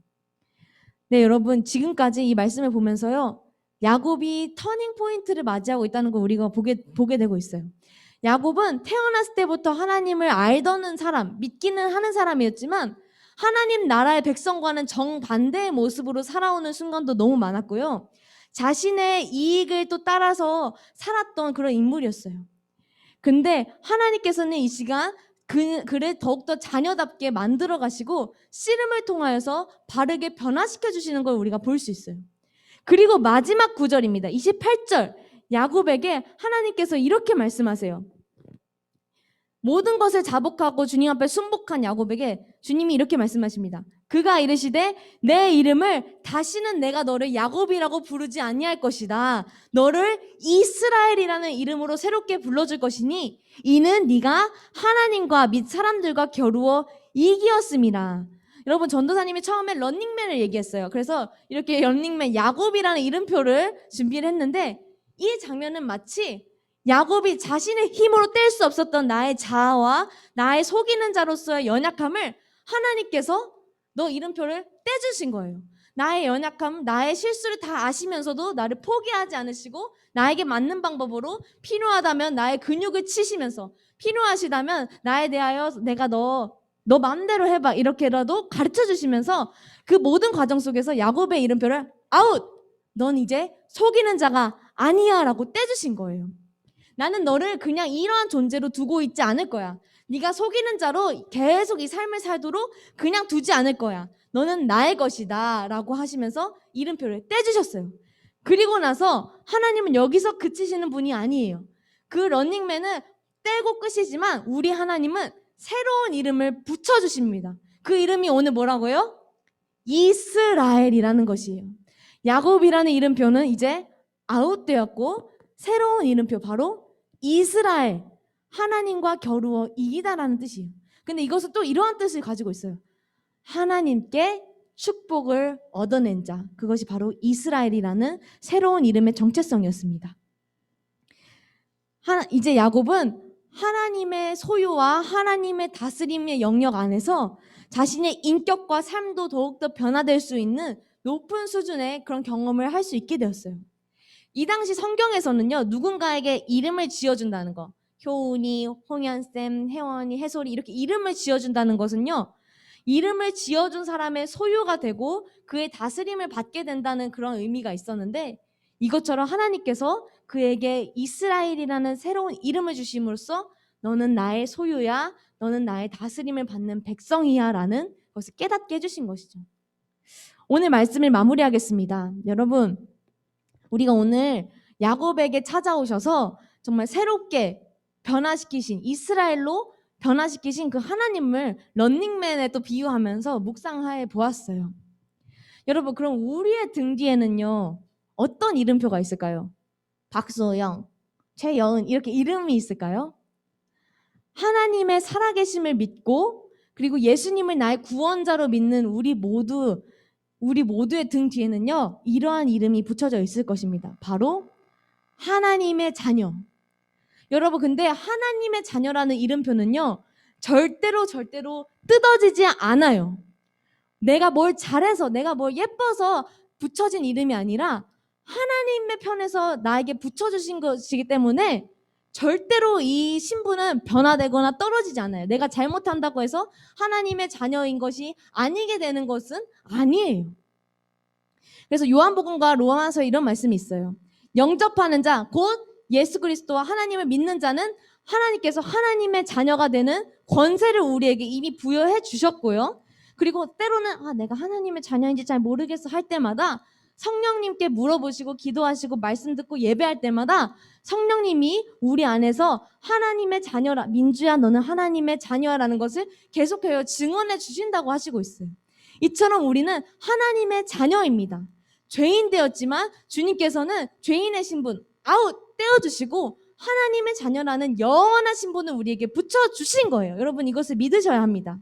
네, 여러분, 지금까지 이 말씀을 보면서요, 야곱이 터닝 포인트를 맞이하고 있다는 걸 우리가 보게 되고 있어요. 야곱은 태어났을 때부터 하나님을 알던 사람, 믿기는 하는 사람이었지만 하나님 나라의 백성과는 정반대의 모습으로 살아오는 순간도 너무 많았고요. 자신의 이익을 또 따라서 살았던 그런 인물이었어요. 근데 하나님께서는 이 시간 그를 더욱더 자녀답게 만들어 가시고 씨름을 통하여서 바르게 변화시켜 주시는 걸 우리가 볼 수 있어요. 그리고 마지막 구절입니다. 28절. 야곱에게 하나님께서 이렇게 말씀하세요. 모든 것을 자복하고 주님 앞에 순복한 야곱에게 주님이 이렇게 말씀하십니다. 그가 이르시되 내 이름을 다시는 내가 너를 야곱이라고 부르지 아니할 것이다. 너를 이스라엘이라는 이름으로 새롭게 불러줄 것이니 이는 네가 하나님과 및 사람들과 겨루어 이기었음이라. 여러분, 전도사님이 처음에 런닝맨을 얘기했어요. 그래서 이렇게 런닝맨 야곱이라는 이름표를 준비를 했는데, 이 장면은 마치 야곱이 자신의 힘으로 뗄 수 없었던 나의 자아와 나의 속이는 자로서의 연약함을 하나님께서 너 이름표를 떼주신 거예요. 나의 연약함, 나의 실수를 다 아시면서도 나를 포기하지 않으시고 나에게 맞는 방법으로 필요하다면 나의 근육을 치시면서, 필요하시다면 나에 대하여 내가 너 마음대로 해봐 이렇게라도 가르쳐 주시면서 그 모든 과정 속에서 야곱의 이름표를 아웃! 넌 이제 속이는 자가 아니야 라고 떼주신 거예요. 나는 너를 그냥 이러한 존재로 두고 있지 않을 거야. 네가 속이는 자로 계속 이 삶을 살도록 그냥 두지 않을 거야. 너는 나의 것이다 라고 하시면서 이름표를 떼주셨어요. 그리고 나서 하나님은 여기서 그치시는 분이 아니에요. 그 런닝맨은 떼고 끝이지만 우리 하나님은 새로운 이름을 붙여주십니다. 그 이름이 오늘 뭐라고요? 이스라엘이라는 것이에요. 야곱이라는 이름표는 이제 아웃되었고 새로운 이름표, 바로 이스라엘, 하나님과 겨루어 이기다라는 뜻이에요. 근데 이것은 또 이러한 뜻을 가지고 있어요. 하나님께 축복을 얻어낸 자, 그것이 바로 이스라엘이라는 새로운 이름의 정체성이었습니다. 이제 야곱은 하나님의 소유와 하나님의 다스림의 영역 안에서 자신의 인격과 삶도 더욱더 변화될 수 있는 높은 수준의 그런 경험을 할 수 있게 되었어요. 이 당시 성경에서는요, 누군가에게 이름을 지어준다는 거, 효은이, 홍현쌤, 혜원이, 해솔이 이렇게 이름을 지어준다는 것은요, 이름을 지어준 사람의 소유가 되고 그의 다스림을 받게 된다는 그런 의미가 있었는데, 이것처럼 하나님께서 그에게 이스라엘이라는 새로운 이름을 주심으로써 너는 나의 소유야, 너는 나의 다스림을 받는 백성이야 라는 것을 깨닫게 해주신 것이죠. 오늘 말씀을 마무리하겠습니다. 여러분, 우리가 오늘 야곱에게 찾아오셔서 정말 새롭게 변화시키신, 이스라엘로 변화시키신 그 하나님을 런닝맨에 또 비유하면서 묵상해 보았어요. 여러분, 그럼 우리의 등 뒤에는요, 어떤 이름표가 있을까요? 박소영, 최여은 이렇게 이름이 있을까요? 하나님의 살아계심을 믿고 그리고 예수님을 나의 구원자로 믿는 우리 모두의 등 뒤에는요, 이러한 이름이 붙여져 있을 것입니다. 바로 하나님의 자녀. 여러분, 근데 하나님의 자녀라는 이름표는요, 절대로 뜯어지지 않아요. 내가 뭘 잘해서, 내가 뭘 예뻐서 붙여진 이름이 아니라 하나님의 편에서 나에게 붙여주신 것이기 때문에 절대로 이 신분은 변화되거나 떨어지지 않아요. 내가 잘못한다고 해서 하나님의 자녀인 것이 아니게 되는 것은 아니에요. 그래서 요한복음과 로마서에 이런 말씀이 있어요. 영접하는 자, 곧 예수 그리스도와 하나님을 믿는 자는 하나님께서 하나님의 자녀가 되는 권세를 우리에게 이미 부여해 주셨고요. 그리고 때로는 내가 하나님의 자녀인지 잘 모르겠어 할 때마다 성령님께 물어보시고 기도하시고 말씀 듣고 예배할 때마다 성령님이 우리 안에서 하나님의 자녀라, 민주야 너는 하나님의 자녀라는 것을 계속해요 증언해 주신다고 하시고 있어요. 이처럼 우리는 하나님의 자녀입니다. 죄인 되었지만 주님께서는 죄인의 신분 떼어주시고 하나님의 자녀라는 영원한 신분을 우리에게 붙여주신 거예요. 여러분, 이것을 믿으셔야 합니다.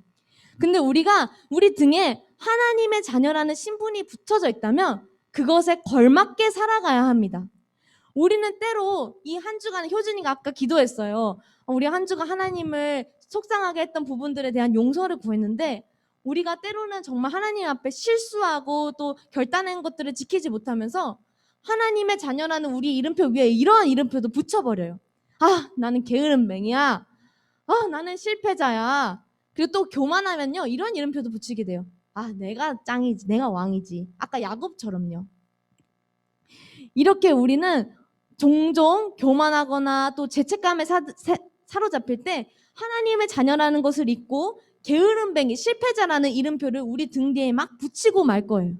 근데 우리가 우리 등에 하나님의 자녀라는 신분이 붙여져 있다면 그것에 걸맞게 살아가야 합니다. 우리는 때로 이 한 주간, 효준이가 아까 기도했어요. 우리 한 주간 하나님을 속상하게 했던 부분들에 대한 용서를 구했는데 우리가 때로는 정말 하나님 앞에 실수하고 또 결단한 것들을 지키지 못하면서 하나님의 자녀라는 우리 이름표 위에 이러한 이름표도 붙여버려요. 나는 게으름뱅이야. 나는 실패자야. 그리고 또 교만하면요, 이런 이름표도 붙이게 돼요. 내가 짱이지, 내가 왕이지. 아까 야곱처럼요. 이렇게 우리는 종종 교만하거나 또 죄책감에 사로잡힐 때 하나님의 자녀라는 것을 잊고 게으름뱅이, 실패자라는 이름표를 우리 등 뒤에 막 붙이고 말 거예요.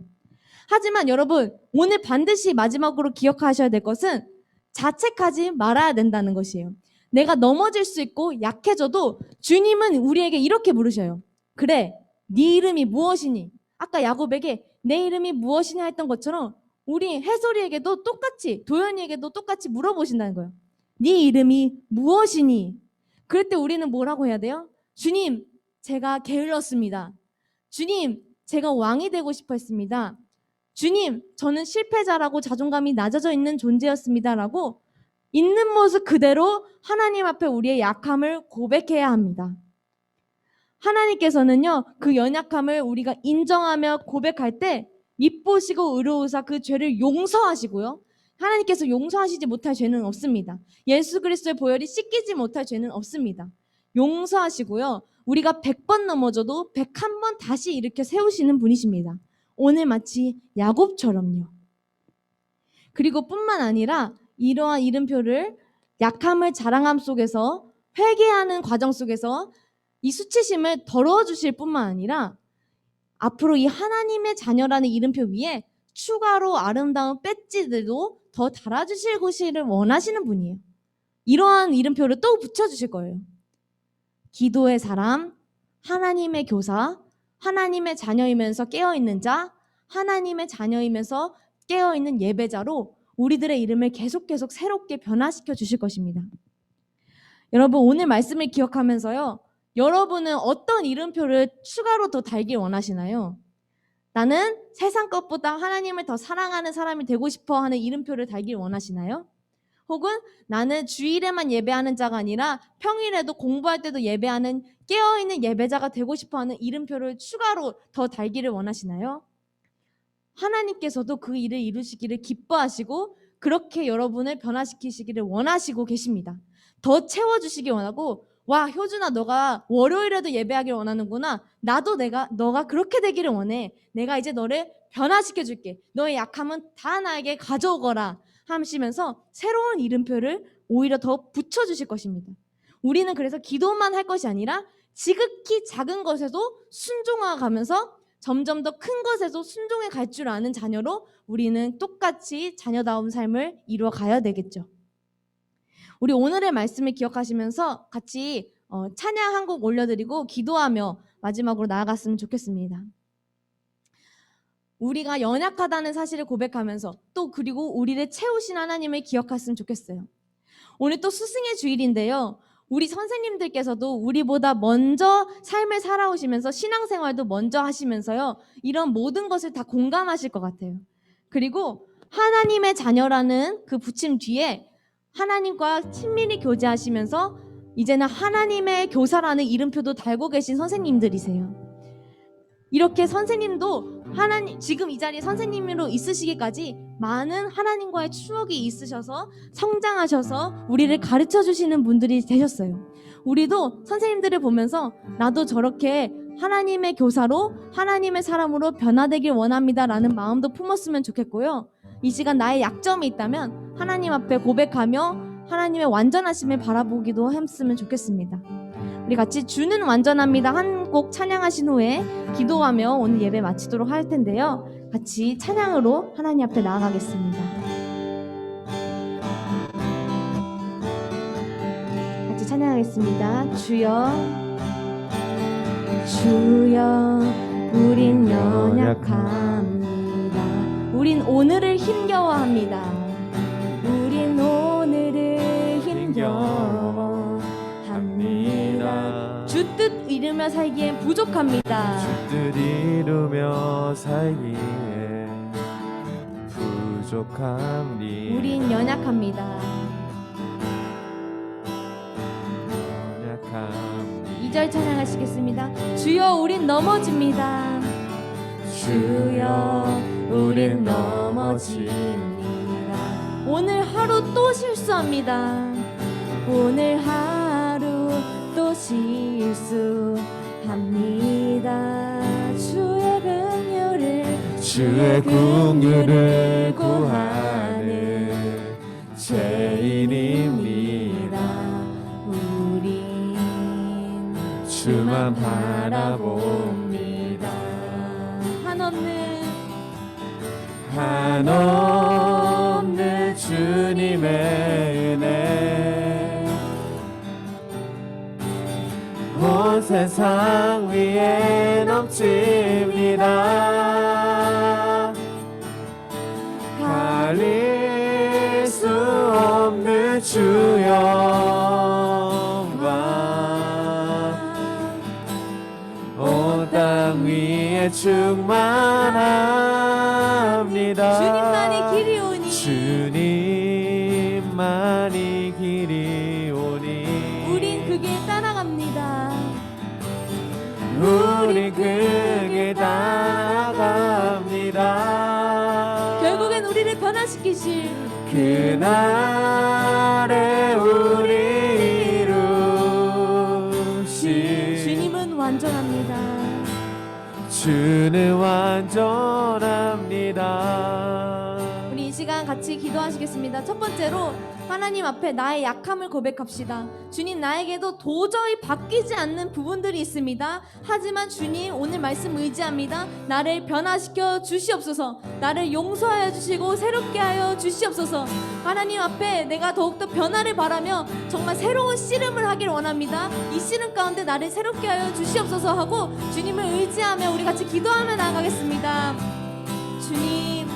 하지만 여러분, 오늘 반드시 마지막으로 기억하셔야 될 것은 자책하지 말아야 된다는 것이에요. 내가 넘어질 수 있고 약해져도 주님은 우리에게 이렇게 부르셔요. 그래, 네 이름이 무엇이니? 아까 야곱에게 내 이름이 무엇이냐 했던 것처럼 우리 해솔이에게도 똑같이, 도연이에게도 똑같이 물어보신다는 거예요. 네 이름이 무엇이니? 그럴 때 우리는 뭐라고 해야 돼요? 주님, 제가 게을렀습니다. 주님, 제가 왕이 되고 싶어 했습니다. 주님, 저는 실패자라고 자존감이 낮아져 있는 존재였습니다. 라고 있는 모습 그대로 하나님 앞에 우리의 약함을 고백해야 합니다. 하나님께서는요, 그 연약함을 우리가 인정하며 고백할 때 밉보시고 의로우사 그 죄를 용서하시고요. 하나님께서 용서하시지 못할 죄는 없습니다. 예수 그리스도의 보혈이 씻기지 못할 죄는 없습니다. 용서하시고요. 우리가 100번 넘어져도 101번 다시 일으켜 세우시는 분이십니다. 오늘 마치 야곱처럼요. 그리고 뿐만 아니라 이러한 이름표를 약함을 자랑함 속에서 회개하는 과정 속에서 이 수치심을 덜어주실 뿐만 아니라 앞으로 이 하나님의 자녀라는 이름표 위에 추가로 아름다운 배지들도 더 달아주실 것을 원하시는 분이에요. 이러한 이름표를 또 붙여주실 거예요. 기도의 사람, 하나님의 교사, 하나님의 자녀이면서 깨어있는 자, 하나님의 자녀이면서 깨어있는 예배자로 우리들의 이름을 계속 새롭게 변화시켜 주실 것입니다. 여러분, 오늘 말씀을 기억하면서요, 여러분은 어떤 이름표를 추가로 더 달길 원하시나요? 나는 세상 것보다 하나님을 더 사랑하는 사람이 되고 싶어 하는 이름표를 달길 원하시나요? 혹은 나는 주일에만 예배하는 자가 아니라 평일에도 공부할 때도 예배하는 깨어있는 예배자가 되고 싶어하는 이름표를 추가로 더 달기를 원하시나요? 하나님께서도 그 일을 이루시기를 기뻐하시고 그렇게 여러분을 변화시키시기를 원하시고 계십니다. 더 채워주시기 원하고, 와, 효준아, 너가 월요일에도 예배하기를 원하는구나. 나도 너가 그렇게 되기를 원해. 내가 이제 너를 변화시켜줄게. 너의 약함은 다 나에게 가져오거라 하시면서 새로운 이름표를 오히려 더 붙여주실 것입니다. 우리는 그래서 기도만 할 것이 아니라 지극히 작은 것에도 순종하가면서 점점 더 큰 것에도 순종해 갈 줄 아는 자녀로 우리는 똑같이 자녀다운 삶을 이루어 가야 되겠죠. 우리 오늘의 말씀을 기억하시면서 같이 찬양 한 곡 올려드리고 기도하며 마지막으로 나아갔으면 좋겠습니다. 우리가 연약하다는 사실을 고백하면서 또 그리고 우리를 채우신 하나님을 기억했으면 좋겠어요. 오늘 또 스승의 주일인데요. 우리 선생님들께서도 우리보다 먼저 삶을 살아오시면서 신앙생활도 먼저 하시면서요. 이런 모든 것을 다 공감하실 것 같아요. 그리고 하나님의 자녀라는 그 붙임 뒤에 하나님과 친밀히 교제하시면서 이제는 하나님의 교사라는 이름표도 달고 계신 선생님들이세요. 이렇게 선생님도 지금 이 자리에 선생님으로 있으시기까지 많은 하나님과의 추억이 있으셔서 성장하셔서 우리를 가르쳐 주시는 분들이 되셨어요. 우리도 선생님들을 보면서 나도 저렇게 하나님의 교사로 하나님의 사람으로 변화되길 원합니다라는 마음도 품었으면 좋겠고요. 이 시간 나의 약점이 있다면 하나님 앞에 고백하며 하나님의 완전하심을 바라보기도 했으면 좋겠습니다. 우리 같이 주는 완전합니다 한 곡 찬양하신 후에 기도하며 오늘 예배 마치도록 할 텐데요. 같이 찬양으로 하나님 앞에 나아가겠습니다. 같이 찬양하겠습니다. 주여, 주여, 우린 연약합니다. 우린 오늘을 힘겨워합니다. 우린 오늘을 힘겨워합니다. 주 뜻 이루며 살기엔 부족합니다. 주 뜻 이루며 살기에 부족함니. 우린 연약합니다. 2절 찬양하시겠습니다. 주여, 우린 넘어집니다. 주여, 우린 넘어집니다. 오늘 하루 또 실수합니다. 오늘 하루 또 실수합니다. 주의 긍휼을 구하는 죄인입니다. 우린 주만 바라봅니다. 한없는 주님의 은혜 온 세상 위에 넘칩니다. 가릴 수 없는 주 영광 온 땅 위에 충만합니다. 주님만이 길이 오니 주님만이 길이 오니 우린 그 길 따라갑니다. 우린 그 길 따라갑니다. 결국엔 우리를 변화시키실 그날에 우리 이루실 주님은 완전합니다. 주는 완전합니다. 우리 이 시간 같이 기도하시겠습니다. 첫 번째로 하나님 앞에 나의 약함을 고백합시다. 주님, 나에게도 도저히 바뀌지 않는 부분들이 있습니다. 하지만 주님, 오늘 말씀 의지합니다. 나를 변화시켜 주시옵소서. 나를 용서하여 주시고 새롭게 하여 주시옵소서. 하나님 앞에 내가 더욱더 변화를 바라며 정말 새로운 씨름을 하길 원합니다. 이 씨름 가운데 나를 새롭게 하여 주시옵소서 하고 주님을 의지하며 우리 같이 기도하며 나아가겠습니다. 주님,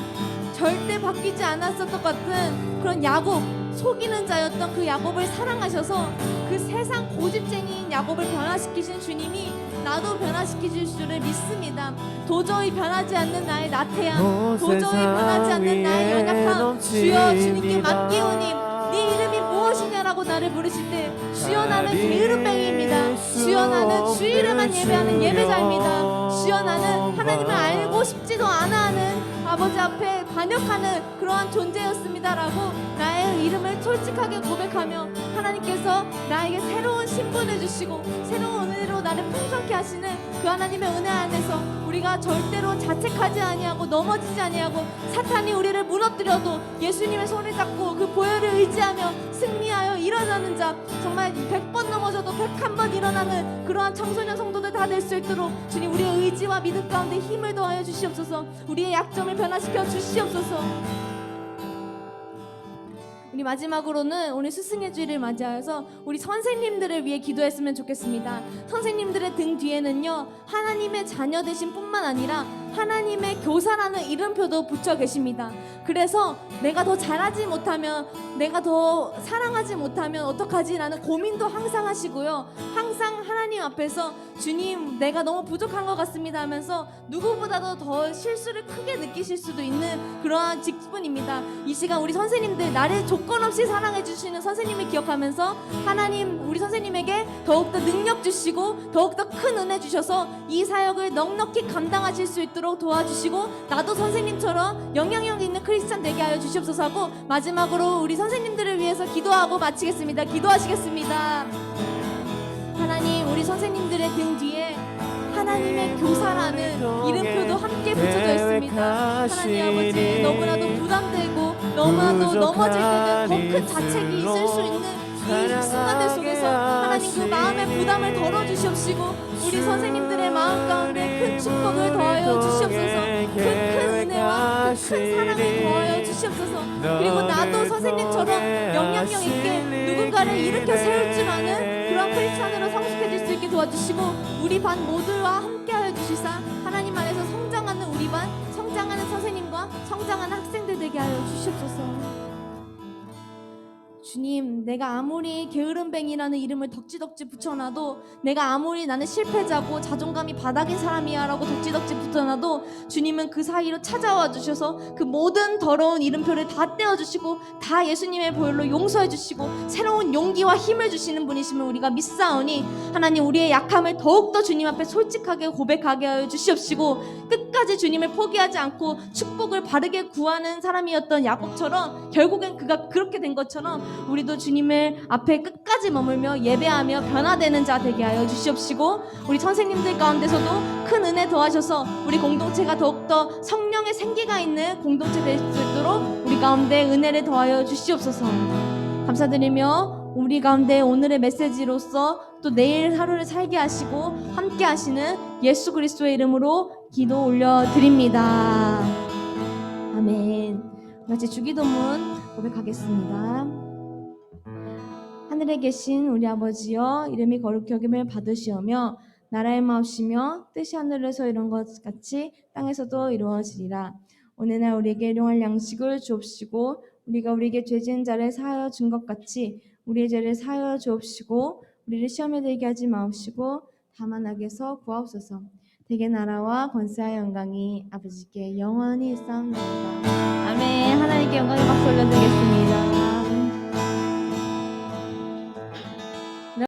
절대 바뀌지 않았을 것 같은 그런 야곱, 속이는 자였던 그 야곱을 사랑하셔서 그 세상 고집쟁이인 야곱을 변화시키신 주님이 나도 변화시키실 줄을 믿습니다. 도저히 변하지 않는 나의 나태함, 도저히 변하지 않는 나의 연약함, 주여 주님께 맡기오니 네 이름으로 나를 부르실 때 주여 나는 게으름뱅이입니다. 주여 나는 주일에만 예배하는 예배자입니다. 주여 나는 하나님을 알고 싶지도 않아 하는 아버지 앞에 반역하는 그러한 존재였습니다라고 나의 이름을 솔직하게 고백하며 하나님께서 나에게 새로운 신분을 주시고 새로운 은혜로 나를 풍성케 하시는 그 하나님의 은혜 안에서 우리가 절대로 자책하지 아니하고 넘어지지 아니하고 사탄이 우리를 무너뜨려도 예수님의 손을 잡고 그 보혈을 의지하며 승리하여 일어나는 자, 정말 100번 넘어져도 101번 일어나는 그러한 청소년 성도들 다 될 수 있도록 주님 우리의 의지와 믿음 가운데 힘을 더하여 주시옵소서. 우리의 약점을 변화시켜 주시옵소서. 우리 마지막으로는 오늘 스승의 주일을 맞이하여서 우리 선생님들을 위해 기도했으면 좋겠습니다. 선생님들의 등 뒤에는요 하나님의 자녀 되신 뿐만 아니라 하나님의 교사라는 이름표도 붙여 계십니다. 그래서 내가 더 잘하지 못하면, 내가 더 사랑하지 못하면 어떡하지? 라는 고민도 항상 하시고요. 항상 하나님 앞에서 주님 내가 너무 부족한 것 같습니다 하면서 누구보다도 더 실수를 크게 느끼실 수도 있는 그러한 직분입니다. 이 시간 우리 선생님들, 나를 조건 없이 사랑해 주시는 선생님을 기억하면서 하나님 우리 선생님에게 더욱더 능력 주시고 더욱더 큰 은혜 주셔서 이 사역을 넉넉히 감당하실 수 있도록 도와주시고 나도 선생님처럼 영향력 있는 크리스찬 되게 하여 주시옵소서 하고 마지막으로 우리 선생님들을 위해서 기도하고 마치겠습니다. 기도하시겠습니다. 하나님 우리 선생님들의 등 뒤에 하나님의 교사라는 이름표도 함께 붙여져 있습니다. 하나님 아버지 너무나도 부담되고 너무나도 넘어질 때는 더 큰 자책이 있을 수 있는 이 순간들 속에서 하나님 그 마음의 부담을 덜어주시옵시고 우리 선생님들의 마음 가운데 큰 축복을 더하여 주시옵소서. 큰 은혜와 큰 사랑을 더하여 주시옵소서. 그리고 나도 선생님처럼 영향력 있게 누군가를 일으켜 세울 줄 아는 그런 크리스찬으로 성숙해질 수 있게 도와주시고 우리 반 모두와 함께하여 주시사 하나님 안에서 성장하는 우리 반, 성장하는 선생님과 성장하는 학생들 되게 하여 주시옵소서. 주님, 내가 아무리 게으름뱅이라는 이름을 덕지덕지 붙여놔도, 내가 아무리 나는 실패자고 자존감이 바닥인 사람이야 라고 덕지덕지 붙여놔도 주님은 그 사이로 찾아와 주셔서 그 모든 더러운 이름표를 다 떼어주시고 다 예수님의 보혈로 용서해 주시고 새로운 용기와 힘을 주시는 분이심을 우리가 믿사오니 하나님 우리의 약함을 더욱더 주님 앞에 솔직하게 고백하게 하여 주시옵시고 끝까지 주님을 포기하지 않고 축복을 바르게 구하는 사람이었던 야곱처럼 결국엔 그가 그렇게 된 것처럼 우리도 주님을 앞에 끝까지 머물며 예배하며 변화되는 자 되게 하여 주시옵시고 우리 선생님들 가운데서도 큰 은혜 더하셔서 우리 공동체가 더욱더 성령의 생기가 있는 공동체 될 수 있도록 우리 가운데 은혜를 더하여 주시옵소서. 감사드리며 우리 가운데 오늘의 메시지로서 또 내일 하루를 살게 하시고 함께 하시는 예수 그리스도의 이름으로 기도 올려드립니다. 아멘. 같이 주기도문 고백하겠습니다. 하늘에 계신 우리 아버지여, 이름이 거룩히 여김을 받으시오며 나라의 마옵시며 뜻이 하늘에서 이룬 것 같이 땅에서도 이루어지리라. 오늘날 우리에게 일용할 양식을 주옵시고 우리가 우리에게 죄 지은 자를 사하여 준 것 같이 우리의 죄를 사하여 주옵시고 우리를 시험에 들게 하지 마옵시고 다만 악에서 구하옵소서. 대개 나라와 권세와 영광이 아버지께 영원히 있사옵나이다. 아멘. 하나님께 영광의 박수 올려드리겠습니다.